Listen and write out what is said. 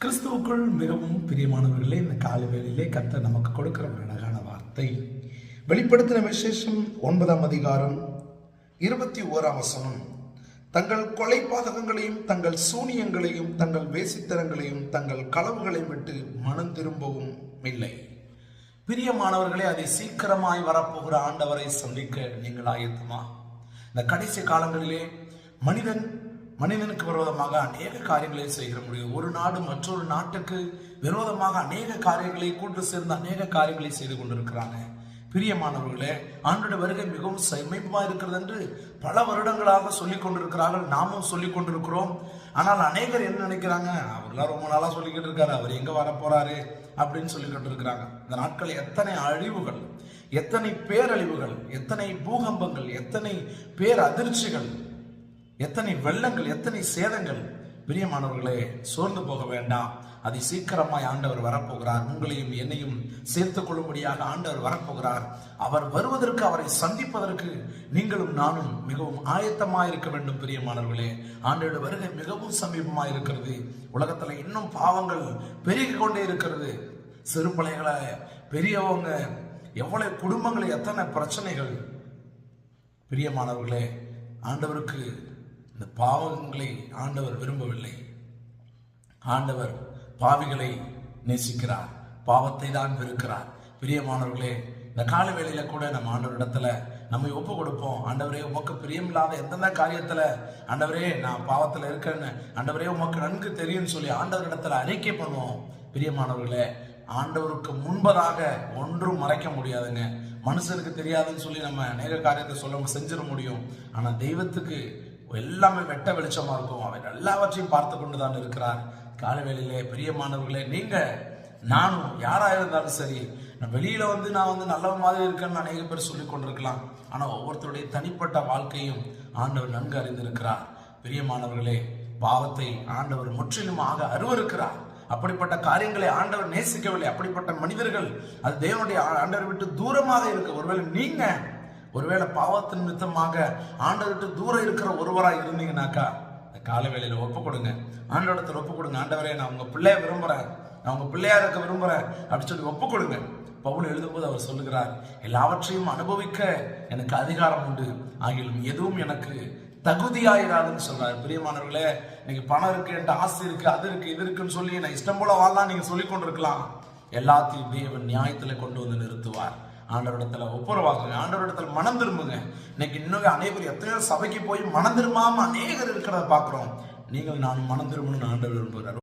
கிறிஸ்துவுக்குள் மிகவும் பிரியமானவர்களே, இந்த காலை வேளையிலே கர்த்தர் நமக்கு கொடுக்கிற ஒரு அழகான வார்த்தை வெளிப்படுத்தின விசேஷம் 9ஆம் அதிகாரம் 21ஆம் வசனம். தங்கள் கொலைபாதகங்களையும் தங்கள் சூனியங்களையும் தங்கள் வேசித்தனங்களையும் தங்கள் களவுகளையும் விட்டு மனம் திரும்பவும் இல்லை. பிரியமானவர்களே, அதை சீக்கிரமாய் வரப்போகிற ஆண்டவரை சந்திக்க நீங்கள் ஆயத்தமா? இந்த கடைசி காலங்களிலே மனிதனுக்கு விரோதமாக அநேக காரியங்களை செய்ய முடியும். ஒரு நாடு மற்றொரு நாட்டுக்கு விரோதமாக அநேக காரியங்களை கூட்டு சேர்ந்து அநேக காரியங்களை செய்து கொண்டிருக்கிறாங்க. பிரியமானவர்களே, ஆண்டோட வருகை மிகவும் சமீபமா இருக்கிறது என்று பல வருடங்களாக சொல்லிக் கொண்டிருக்கிறார்கள். நாமும் சொல்லிக் கொண்டிருக்கிறோம். ஆனால் அநேகர் என்ன நினைக்கிறாங்க, அவர்லாம் ரொம்ப நாளா சொல்லிக்கிட்டு இருக்காரு, அவர் எங்க வர போறாரு அப்படின்னு சொல்லிக்கிட்டு இருக்கிறாங்க. இந்த நாட்கள் எத்தனை அழிவுகள், எத்தனை பேரழிவுகள், எத்தனை பூகம்பங்கள், எத்தனை பேர் அதிர்ச்சிகள், எத்தனை வெள்ளங்கள், எத்தனை சேதங்கள். பிரியமானவர்களே, சோர்ந்து போக வேண்டாம். அதை சீக்கிரமாய் ஆண்டவர் வரப்போகிறார். உங்களையும் என்னையும் சேர்த்துக் கொள்ளும்படியாக ஆண்டவர் வரப்போகிறார். அவர் வருவதற்கு, அவரை சந்திப்பதற்கு நீங்களும் நானும் மிகவும் ஆயத்தமாய் இருக்க வேண்டும். பிரியமானவர்களே, ஆண்டவருடைய வருகை மிகவும் சமீபமாய் இருக்கிறது. உலகத்துல இன்னும் பாவங்கள் பெருகி கொண்டே இருக்கிறது. சிறு பிள்ளைகளை, பெரியவங்க, எவ்வளவு குடும்பங்கள், எத்தனை பிரச்சனைகள். பிரியமானவர்களே, ஆண்டவருக்கு இந்த பாவங்களை ஆண்டவர் விரும்பவில்லை. ஆண்டவர் பாவிகளை நேசிக்கிறார், பாவத்தை தான் வெறுக்கிறார். பிரியமானவர்களே, இந்த கால வேளையில கூட நம்ம ஆண்டவரிடத்துல நம்ம ஒப்பு கொடுப்போம். ஆண்டவரே, உமக்கு பிரியமில்லாத எந்தெந்த காரியத்துல ஆண்டவரே நான் பாவத்துல இருக்கேன்னு ஆண்டவரே உமக்கு நன்கு தெரியும்னு சொல்லி ஆண்டவரிடத்துல அறிக்கை பண்ணுவோம். பிரியமானவர்களே, ஆண்டவருக்கு முன்பதாக ஒன்றும் மறைக்க முடியாதுங்க. மனுஷனுக்கு தெரியாதுன்னு சொல்லி நம்ம அநேக காரியத்தை செஞ்சிட முடியும். ஆனா தெய்வத்துக்கு எல்லாமே வெட்ட வெளிச்சமா இருக்கும். அவர் எல்லாவற்றையும் பார்த்து கொண்டுதான் இருக்கிறார். காலவேளையிலே பிரியமானவர்களே, நீங்க நானும் யாரா இருந்தாலும் சரி, நான் வெளியில நான் நல்ல மாதிரி இருக்கேன்னு அநேக பேர் சொல்லி கொண்டிருக்கலாம். ஆனா ஒவ்வொருத்தருடைய தனிப்பட்ட வாழ்க்கையும் ஆண்டவர் நன்கு அறிந்திருக்கிறார். பிரியமானவர்களே, பாவத்தை ஆண்டவர் முற்றிலுமாக அருவருக்கிறார். அப்படிப்பட்ட காரியங்களை ஆண்டவர் நேசிக்கவில்லை. அப்படிப்பட்ட மனிதர்கள் அது தேவனுடைய ஆண்டவர் விட்டு தூரமாக இருக்க. ஒருவேளை பாவத்தின் நிமித்தமாக ஆண்டவர்கிட்ட தூரம் இருக்கிற ஒருவராக இருந்தீங்கன்னாக்கா, இந்த கால வேளையில ஒப்பு கொடுங்க, ஆண்டவரிடத்துல ஒப்பு கொடுங்க. ஆண்டவரே, நான் உங்க பிள்ளைய விரும்புறேன், நான் உங்க பிள்ளையா இருக்க விரும்புறேன் அப்படின்னு சொல்லி ஒப்பு கொடுங்க. பவுல் எழுதும்போது அவர் சொல்லுகிறார், எல்லாவற்றையும் அனுபவிக்க எனக்கு அதிகாரம் உண்டு, ஆகிலும் எதுவும் எனக்கு தகுதியாயிராதுன்னு சொல்றாரு. பிரியமானவர்களே, நீங்க பணம் இருக்கு, என்கிட்ட ஆசை இருக்கு, அது இருக்கு, இது இருக்குன்னு சொல்லி நான் இஷ்டம் போல வாழலாம் நீங்க சொல்லி கொண்டிருக்கலாம். எல்லாத்தையும் தேவன் நியாயத்துல கொண்டு வந்து நிறுத்துவார். ஆண்டவரிடத்துல ஒப்புரவாகுங்க, ஆண்டவரிடத்துல மனம் திரும்புங்க. இன்னைக்கு இன்னும் அநேகர் எத்தனையோ சபைக்கு போய் மனம் திரும்பாம அநேகர் இருக்கிறத பாக்குறோம். நீங்கள் நான் மனம் திரும்பணும்னு ஆண்டவர் விரும்புகிறார்.